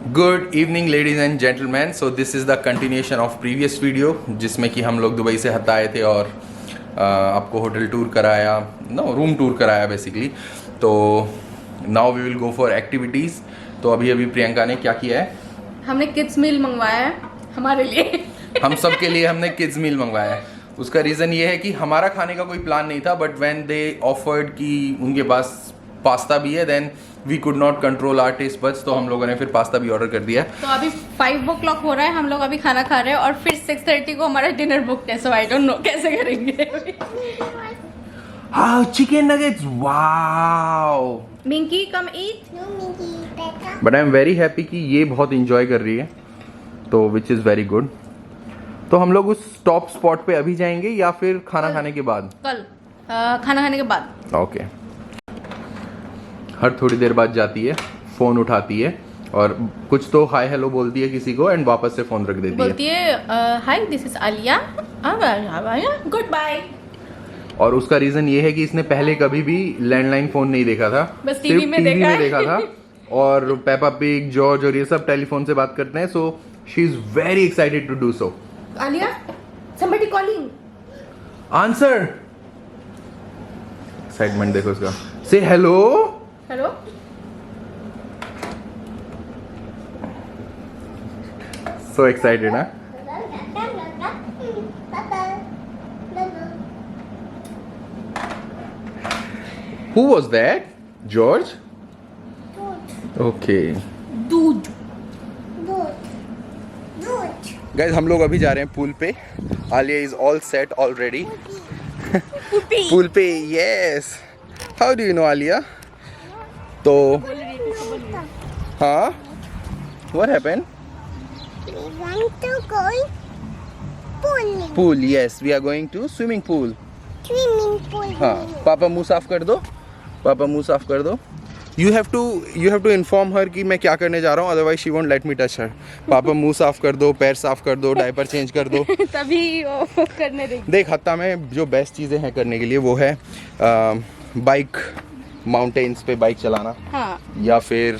Good evening ladies and gentleman. So this is the continuation of previous video जिसमें कि हम लोग Dubai से हता आए थे और आपको होटल टूर कराया, रूम टूर कराया बेसिकली। तो now we will go for activities. तो अभी प्रियंका ने क्या किया है? हमने किड्स मील मंगवाया है हमारे लिए। हम सब के लिए हमने किड्स मील मंगवाया है। उसका रीज़न ये है कि हमारा खाने का कोई प्लान नहीं था, बट व्हेन दे ऑफर्ड कि उनके पास पास्ता भी है, then we could not control our taste buds, तो हम लोगों ने फिर पास्ता भी ऑर्डर कर दिया। तो अभी 5 o'clock हो रहा है, हम लोग अभी खाना खा रहे हैं और फिर 6:30 को हमारा डिनर बुक है। सो आई डोंट नो कैसे करेंगे। हाँ, chicken nuggets, wow. Minki come eat. But I am very happy कि ये बहुत इंजॉय कर रही है, तो विच इज़ वेरी गुड। तो हम लोग उस टॉप स्पॉट पे अभी जाएंगे या फिर खाना खाने के बाद? कल खाना खाने के बाद। ओके। हर थोड़ी देर बाद जाती है, फ़ोन उठाती है और कुछ तो हाय हेलो बोलती है किसी को एंड वापस से फ़ोन रख देती है। बोलती है hi this is Alia, good bye. और उसका रीज़न ये है कि इसने पहले कभी भी लैंडलाइन फ़ोन नहीं देखा था, बस सिर्फ टीवी में देखा था। और पेपा पिग, जॉर्ज और ये सब टेलीफोन से बात करते हैं। So she is very excited to do so. Alia, somebody calling. Answer. Excitement देखो उसका। Say hello. Hello. So excited ना? Who was that? George? Okay. दूध। Guys, हम लोग अभी जा रहे हैं पूल पे। Alia is all set already. Pool पे, yes. How do you know Alia? तो हाँ, what happened? We want to go pool. Pool, yes, we are going to swimming pool. Swimming pool. हाँ, पापा मुंह साफ कर दो, पापा मुंह साफ कर दो। You have to inform her कि मैं क्या करने जा रहा हूँ, otherwise she won't let me touch her. पापा मुंह साफ कर दो, पैर साफ कर दो, डायपर चेंज कर दो। तभी वो करने देंगे। देख, हत्ता में जो बेस्ट चीज़ें हैं करने के लिए वो है बाइक, माउंटेन्स पे बाइक चलाना, हाँ। या फिर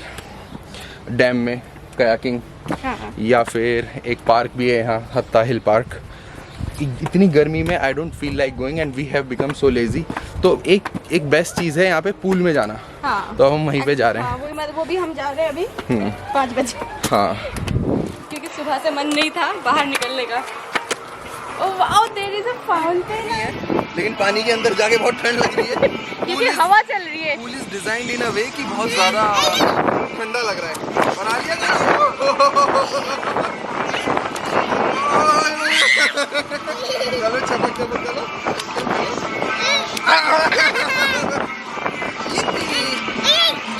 डैम में कयाकिंग, हाँ। या फिर एक पार्क भी है यहाँ, हत्ता हिल पार्क। इतनी गर्मी में I don't feel like going and we have become so lazy. तो एक बेस्ट चीज़ है यहाँ पे पूल में जाना। हाँ। तो हम वहीं पे जा रहे हैं। हाँ, वो भी हम जा रहे हैं अभी 5 बजे, हाँ, क्योंकि सुबह से मन नहीं था बाहर निकलने का। Oh wow, there is a fountain. लेकिन पानी के अंदर जाके बहुत ठंड लग रही है क्योंकि हवा चल रही है। पूल इज डिजाइंड इन अ वे कि बहुत ज़्यादा ठंडा लग रहा है। और आलिया चलो चमक चमक चलो।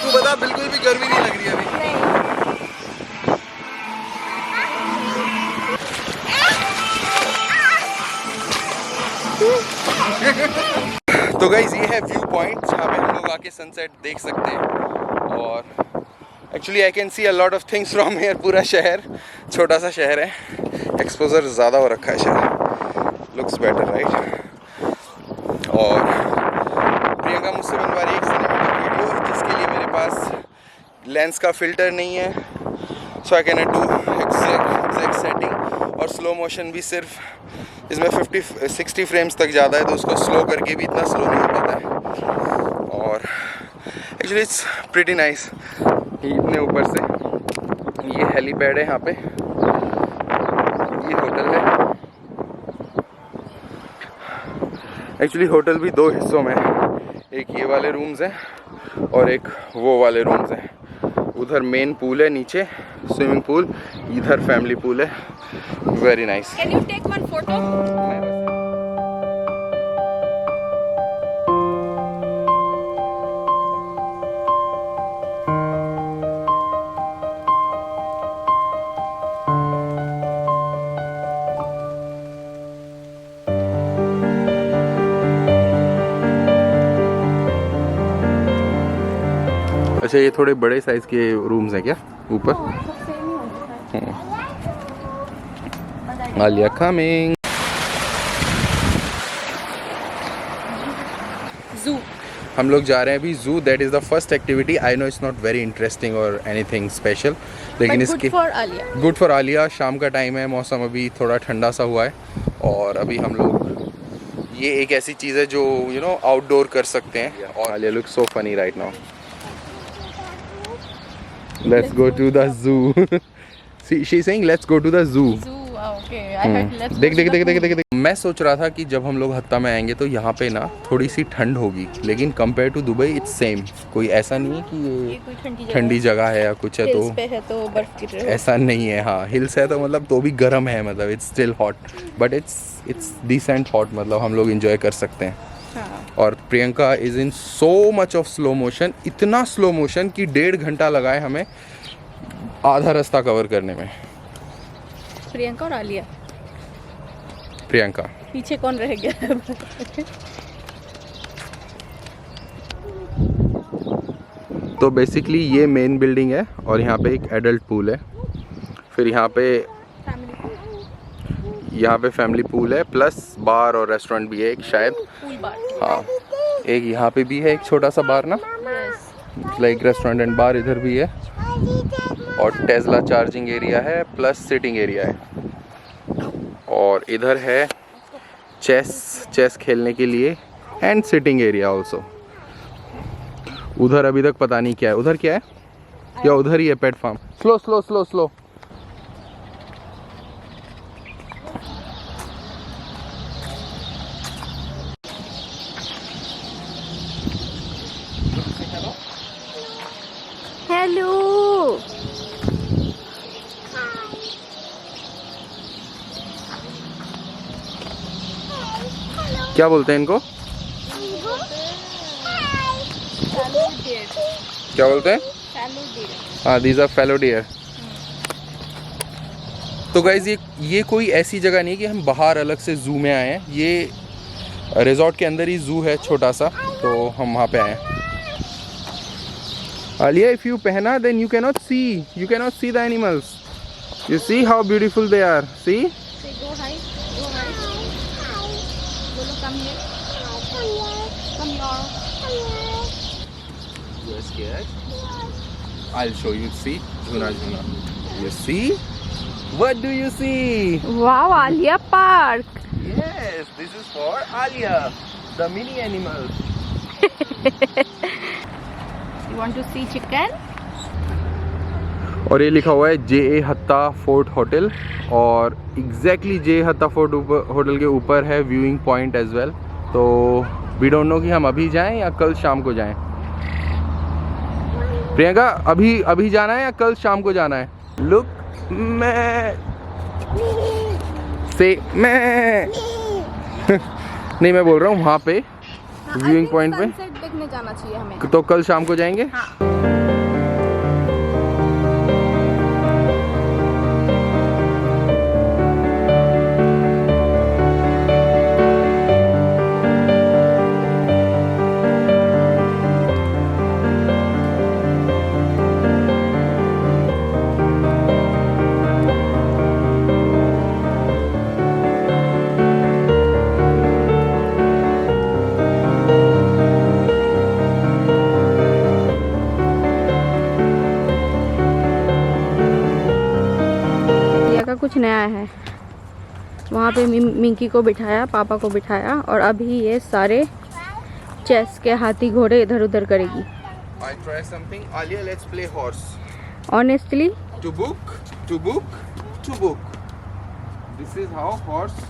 तू बता, बिल्कुल भी गर्मी नहीं लग रही है अभी? तो गाइज, ये है व्यू पॉइंट जहाँ पे हम लोग आके सनसेट देख सकते हैं। और actually I can see a lot of things from here. पूरा शहर, छोटा सा शहर है, एक्सपोजर ज़्यादा हो रखा है शहर। Looks better, right? और प्रियंका मुझसे बनवा रही है एक सिनेमैटिक वीडियो जिसके लिए मेरे पास लेंस का फ़िल्टर नहीं है। So I can do exact setting. और स्लो मोशन भी सिर्फ इसमें 50-60 फ्रेम्स तक ज़्यादा है, तो उसको स्लो करके भी इतना स्लो नहीं हो पाता है। और एक्चुअली इट्स प्रीटी नाइस। इतने ऊपर से ये हेलीपैड है यहाँ पे, ये होटल है। एक्चुअली होटल भी 2 हिस्सों में है, एक ये वाले रूम्स हैं और एक वो वाले रूम्स हैं। उधर मेन पूल है, नीचे स्विमिंग पूल, इधर फैमिली पूल है। Very nice. Can you take one photo? अच्छा, ये थोड़े बड़े साइज के रूम्स हैं क्या ऊपर? आलिया कमिंग। जू। हम लोग जा रहे हैं अभी जू. That is the first activity. I know it's not very interesting और एनीथिंग स्पेशल, लेकिन इसके गुड फॉर आलिया. शाम का टाइम है, मौसम अभी थोड़ा ठंडा सा हुआ है और अभी हम लोग, ये एक ऐसी चीज़ है जो यू नो आउटडोर कर सकते हैं. और Alia look so funny right now. Let's go to the zoo. She is saying let's go to the zoo. देख. मैं सोच रहा था कि जब हम लोग हत्ता में आएंगे तो यहाँ पे ना थोड़ी सी ठंड होगी, लेकिन compare to Dubai it's same. कोई ऐसा नहीं है कि ये ठंडी जगह है या कुछ है, तो बर्फ गिर रही है. ऐसा नहीं है. हाँ, हिल्स है तो मतलब तो भी गर्म है, मतलब it's still hot, but it's decent hot. मतलब हम लोग इंजॉय कर सकते हैं. हाँ. और Priyanka is in so much of slow motion. इतना स्लो मोशन कि 1.5 घंटा लगाए हमें आधा रास्ता कवर करने में. प्रियंका और आलिया. प्रियंका पीछे कौन रह गया? तो बेसिकली ये मेन बिल्डिंग है और यहाँ पे एक एडल्ट पूल है. फिर यहाँ पे फैमिली पूल है, प्लस बार और रेस्टोरेंट भी है एक शायद. पूल बार. हाँ, एक यहाँ पे भी है एक छोटा सा बार ना, लाइक रेस्टोरेंट एंड बार इधर भी है. और टेस्ला चार्जिंग एरिया है प्लस सिटिंग एरिया है. और इधर है चेस खेलने के लिए एंड सिटिंग एरिया ऑल्सो. उधर अभी तक पता नहीं क्या है. उधर क्या है? या उधर ही है pet farm. Slow slow slow slow. Hello. क्या बोलते हैं इनको? क्या बोलते हैं? हाँ, दीज आर फैलो डियर. तो गाइज ये कोई ऐसी जगह नहीं कि हम बाहर अलग से जू में आए हैं. ये रिजॉर्ट के अंदर ही जू है छोटा सा, तो हम वहाँ पे आए हैं. आलिया, if you पहना then you cannot see the animals. You see how beautiful they are. See? Say go hi. Bolo come here. Come here. You are scared? I'll show you. See? Jhuna. You see? What do you see? Wow, Alia Park. Yes, this is for Alia, the mini animals. You want to see chicken? और ये लिखा हुआ है JA हत्ता fort hotel. और exactly JA हत्ता fort hotel के ऊपर है व्यूइंग पॉइंट एज वेल. तो वी डोंट नो कि हम अभी जाएं या कल शाम को जाएं. प्रियंका, अभी जाना है या कल शाम को जाना है? लुक, मैं नहीं, मैं बोल रहा हूँ वहाँ पे व्यूइंग पॉइंट पे. सनसेट देखने जाना चाहिए हमें. तो कल शाम को जाएंगे. हाँ. कुछ नया है. वहाँ पे मिंकी को बिठाया, पापा को बिठाया, और अभी ये सारे चेस के हाथी घोड़े इधर उधर करेगी. I try something. Alia, let's play horse. Honestly, To book. This is how horse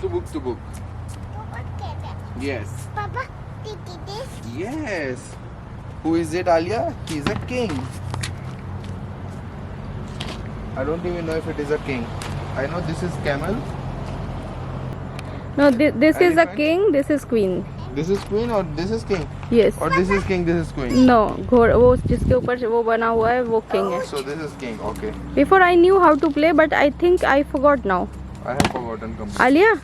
to book. Yes. Papa, did this? Yes. Who is it, Alia? He's a king. I don't even know if it is a king. I know this is camel. no, this is a Elephant? king, this is queen. This is queen or this is king? Yes. Or this is king, this is queen? No, घोड़ा वो जिसके ऊपर वो बना हुआ है वो king है. So this is king, okay. Before I knew how to play, but I think I forgot now. I have forgotten completely. Alia,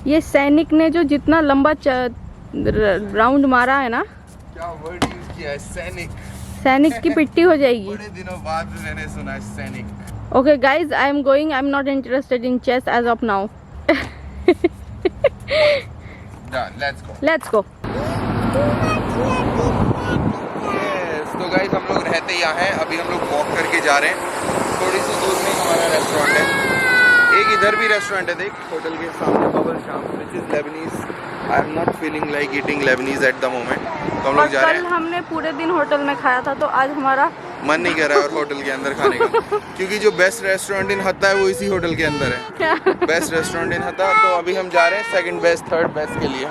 ये सैनिक ने जो जितना लंबा राउंड मारा है ना, क्या वर्ड यूज किया है? सैनिक की पिट्टी हो जाएगी. बड़े दिनों बाद मैंने सुना है सैनिक. Okay guys, I am going. I am not interested in chess as of now. Done, let's go. Let's go. Do not Yes, तो गाइस हम लोग रहते यहाँ हैं, अभी हम लोग वॉक करके जा रहे हैं, थोड़ी सी दूर में ही हमारा रेस्टोरेंट है। एक इधर भी रेस्टोरेंट है देख, होटल के सामने बबल शाम, which is Lebanese. I am not feeling like eating Lebanese at the moment, तो हम लोग जा रहे कल हैं। हमने पूरे दिन होटल में खाया था, तो आज हमारा मन नहीं कर रहा है और होटल के अंदर खाने का, क्योंकि जो बेस्ट रेस्टोरेंट इन हत्ता है वो इसी होटल के अंदर है। बेस्ट रेस्टोरेंट इन हत्ता, तो अभी हम जा रहे हैं सेकंड बेस्ट, थर्ड बेस्ट के लिए।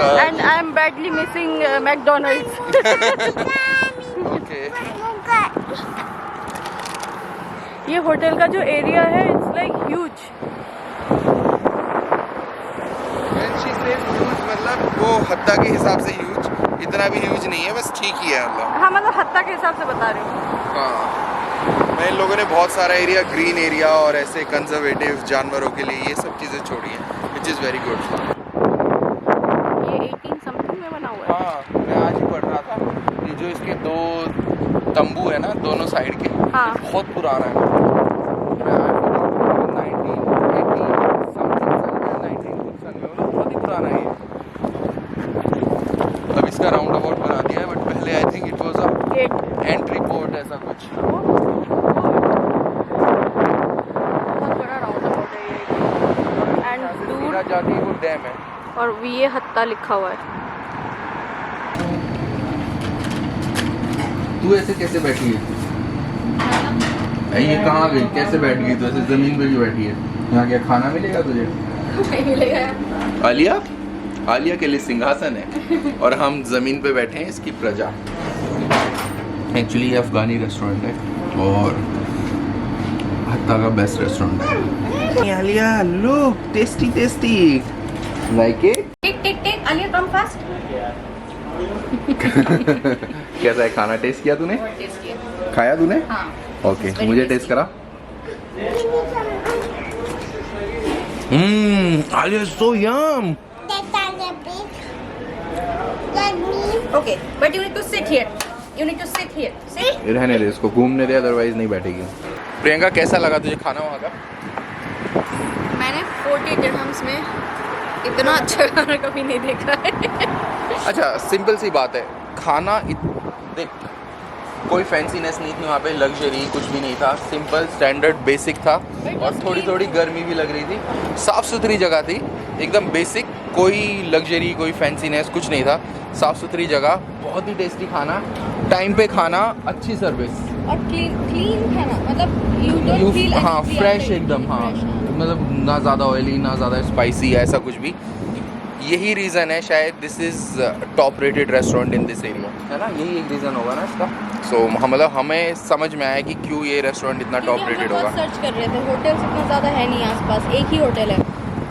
And I am badly missing McDonald's. Okay, ये होटल का जो एरिया है इट्स लाइक ह्यूज। मतलब वो हत्ता के हिसाब से ह्यूज, इतना भी ह्यूज नहीं है, बस ठीक ही है मतलब। हाँ मतलब हत्ता के हिसाब से बता रही हूँ। हाँ, मैं इन लोगों ने बहुत सारा एरिया, ग्रीन एरिया और ऐसे कंजर्वेटिव जानवरों के लिए ये सब चीज़ें छोड़ी हैं, विच इज़ वेरी गुड। ये 18 समथिंग में बना हुआ है। हाँ, मैं आज ही पढ़ रहा था, ये जो इसके दो तंबू है ना दोनों साइड के, हाँ। ये बहुत पुराना है। मैं 1980 समथिंग सन में, मतलब बहुत ही पुराना है ये। अब इसका राउंड अबाउट बना दिया है, बट पहले I think it was a gate entry port ऐसा कुछ। बहुत बड़ा राउंड अबाउट है ये। एंड दूर सीधा जाके वो डैम है। और ये हत्ता लिखा हुआ है। तू ऐसे कैसे बैठी है? ये कहाँ गई, कैसे बैठ गई? तो ऐसे जमीन पे क्यों बैठी है? यहाँ क्या खाना मिलेगा तुझे? नहीं मिलेगा। आलिया, आलिया के लिए सिंहासन है और हम जमीन पे बैठे हैं इसकी प्रजा। एक्चुअली ये अफगानी रेस्टोरेंट है और हत्ता का बेस्ट रेस्टोरेंट है। Alia look, tasty tasty, like it? Tick tick tick, Alia come fast. कैसा है खाना? टेस्ट किया तूने? टेस्टी है। खाया तूने? हाँ। ओके, मुझे टेस्ट करा। आलिया सो यम। Okay, but you need to sit here. You need to sit here. Sit. रहने दे इसको, घूमने दे, अदरवाइज नहीं बैठेगी। प्रियंका कैसा लगा तुझे खाना वहाँ का? मैंने 40 दिरहम्स में इतना अच्छा खाना कभी नहीं देखा है। अच्छा, सिंपल सी बात है, खाना देख, कोई फैंसीनेस नहीं थी वहाँ पे, लग्जरी कुछ भी नहीं था, सिंपल स्टैंडर्ड बेसिक था और थोड़ी थोड़ी गर्मी भी लग रही थी। साफ़ सुथरी जगह थी, एकदम बेसिक, कोई लग्जरी कोई फैंसीनेस कुछ नहीं था, साफ़ सुथरी जगह, बहुत ही टेस्टी खाना, टाइम पे खाना, अच्छी सर्विस और क्लीन खाना, मतलब you don't feel हाँ anything फ्रेश after एकदम, हाँ fresh, हाँ। मतलब ना ज़्यादा ऑयली ना ज़्यादा स्पाइसी ऐसा कुछ भी। यही रीज़न है शायद this is top rated restaurant in this area, है ना? यही एक रीज़न होगा ना इसका। सो मतलब हमें समझ में आया कि क्यों ये रेस्टोरेंट इतना टॉप रेटेड होगा। सर्च कर रहे थे, होटल्स इतना ज़्यादा है नहीं आसपास, एक ही होटल है।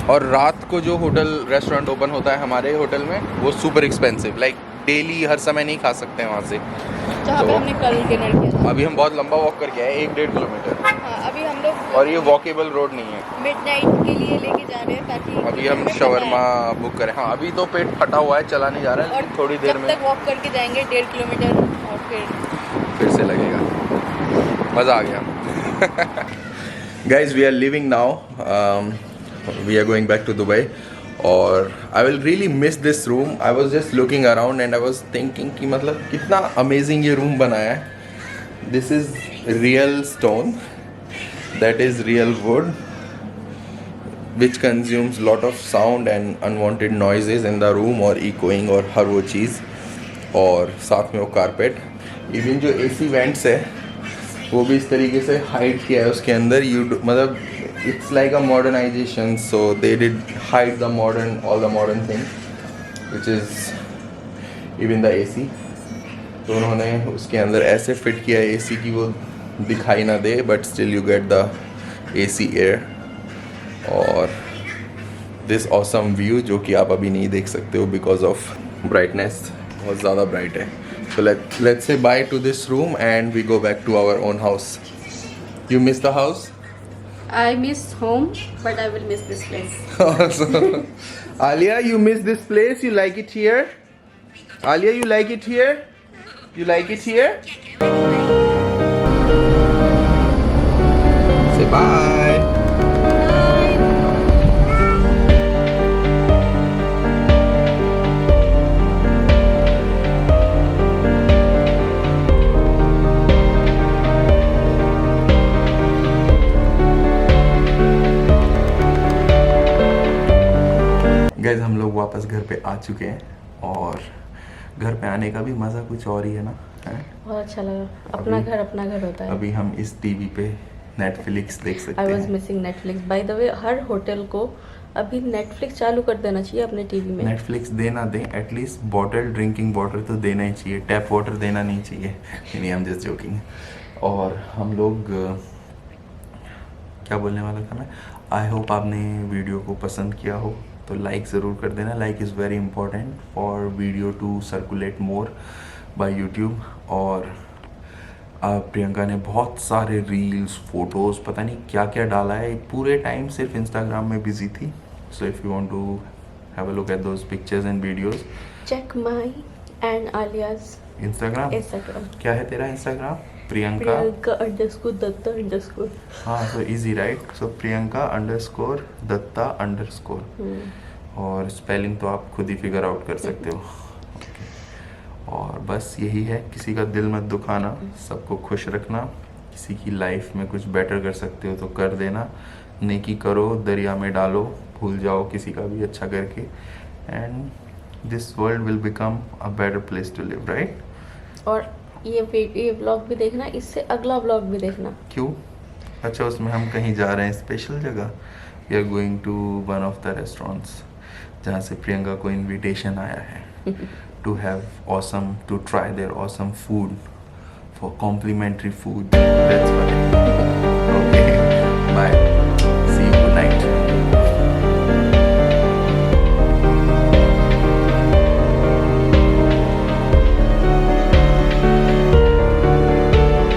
और रात को जो होटल रेस्टोरेंट ओपन होता है हमारे होटल में वो सुपर एक्सपेंसिव, लाइक डेली हर समय नहीं खा सकते हैं वहाँ से। जहाँ पे तो हमने कल डिनर किया था। अभी हम बहुत लंबा वॉक करके आए, 1-1.5 किलोमीटर, हाँ, अभी हम लोग और ये वॉकेबल रोड नहीं है। मिडनाइट के लिए लेके जा रहे हैं ताकि अभी हम शवरमा बुक करें। हाँ, अभी तो पेट फटा हुआ है, चला नहीं जा रहा है, और थोड़ी देर जब में तक वॉक करके जाएंगे 1.5 किलोमीटर और फिर से लगेगा। मज़ा आ गया। Guys we are living now, we are going back to Dubai और I will really miss this room. I was just looking around and I was thinking कि मतलब कितना अमेजिंग ये रूम बनाया है। This is real stone, that is real wood which consumes lot of sound and unwanted noises in the room और echoing और हर वो चीज़, और साथ में वो कारपेट, इवन जो AC वेंट्स है वो भी इस तरीके से हाइड किया है उसके अंदर। मतलब it's like a modernization, so they did hide the modern, all the modern things which is even the AC। तो उन्होंने उसके अंदर ऐसे फिट किया है AC की वो दिखाई ना दे, but still you get the AC air और दिस ऑसम व्यू जो कि आप अभी नहीं देख सकते हो बिकॉज ऑफ ब्राइटनेस, बहुत ज़्यादा ब्राइट है। So let's say bye to this room and we go back to our own house. You miss the house? I miss home, but I will miss this place. Alia, you miss this place? You like it here? Alia, you like it here? You like it here? Say bye. Guys हम लोग वापस घर पे आ चुके हैं और घर पे आने का भी मज़ा कुछ और ही है ना, है? बहुत अच्छा लगा। अपना घर होता है। अभी हम इस टीवी पे नेटफ्लिक्स देख सकते आई वॉज हैं। Missing Netflix. By the way, her hotel को अभी नेटफ्लिक्स चालू कर देना चाहिए अपने टीवी में। नेटफ्लिक्स देना दें, एटलीस्ट बॉटल ड्रिंकिंग वाटर तो देना ही चाहिए, टैप वाटर देना नहीं चाहिए। नहीं, आई एम जस्ट जोकिंग। और हम लोग क्या बोलने वाला था मैं, आई होप आपने वीडियो को पसंद किया हो तो लाइक ज़रूर कर देना। Like is very important for video to circulate more by YouTube. और प्रियंका ने बहुत सारे रील्स, फोटोज़, पता नहीं क्या क्या डाला है। पूरे टाइम सिर्फ इंस्टाग्राम में बिजी थी। So if you want to have a look at those pictures and videos, check my and Alia's Instagram. क्या है तेरा इंस्टाग्राम? प्रियंका _दत्ता_। हाँ, सो इजी राइट। सो Priyanka_Datta_। और स्पेलिंग तो आप खुद ही फिगर आउट कर सकते हो। और बस यही है, किसी का दिल मत दुखाना, सबको खुश रखना। किसी की लाइफ में कुछ बेटर कर सकते हो तो कर देना। नेकी करो, दरिया में डालो, भूल जाओ किसी का भी अच्छा करके, and this world will become a better place to live, right. और ये व्लॉग भी देखना, इससे अगला व्लॉग भी देखना। क्यों? अच्छा, उसमें हम कहीं जा रहे हैं स्पेशल जगह। We are going to one of the restaurants जहाँ से प्रियंका को इनविटेशन आया है to have awesome, to try their awesome food, for complimentary food. That's why. Okay, bye.